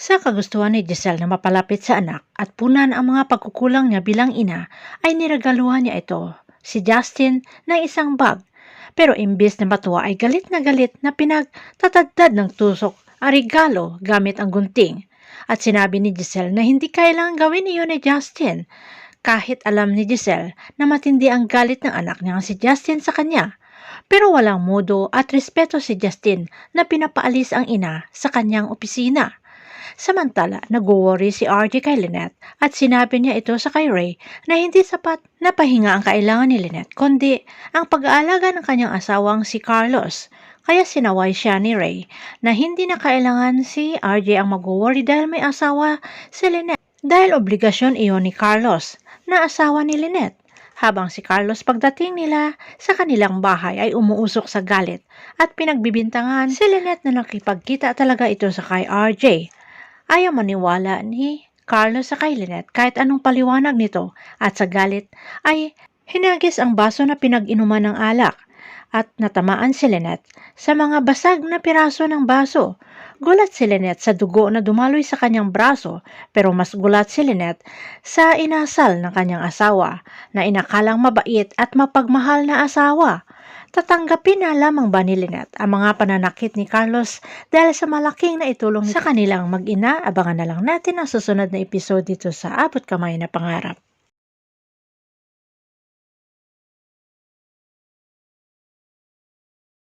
Sa kagustuhan ni Giselle na mapalapit sa anak at punan ang mga pagkukulang niya bilang ina, ay niregaluhan niya ito, si Justin, ng isang bag. Pero imbis na matuwa ay galit na pinagtatadtad ng tusok ang regalo gamit ang gunting. At sinabi ni Giselle na hindi kailangang gawin iyon ni Justin, kahit alam ni Giselle na matindi ang galit ng anak niya si Justin sa kanya. Pero walang modo at respeto si Justin na pinapaalis ang ina sa kanyang opisina. Samantala, nag-worry si RJ kay Lynette at sinabi niya ito sa kay Ray na hindi sapat na pahinga ang kailangan ni Lynette kundi ang pag-aalaga ng kanyang asawang si Carlos. Kaya sinaway siya ni Ray na hindi na kailangan si RJ ang mag-worry dahil may asawa si Lynette. Dahil obligasyon iyon ni Carlos na asawa ni Lynette. Habang si Carlos pagdating nila sa kanilang bahay ay umuusok sa galit at pinagbibintangan si Lynette na nakipagkita talaga ito sa kay RJ. Ayaw maniwala ni Carlos sa kay Lynette kahit anong paliwanag nito at sa galit ay hinagis ang baso na pinag-inuman ng alak at natamaan si Lynette sa mga basag na piraso ng baso. Gulat si Lynette sa dugo na dumaloy sa kanyang braso pero mas gulat si Lynette sa inasal ng kanyang asawa na inakalang mabait at mapagmahal na asawa. Tatanggapin na lamang ba ni Lynette ang mga pananakit ni Carlos dahil sa malaking naitulong sa kanilang mag-ina? Abangan na lang natin ang susunod na episode dito sa Abot Kamay na Pangarap.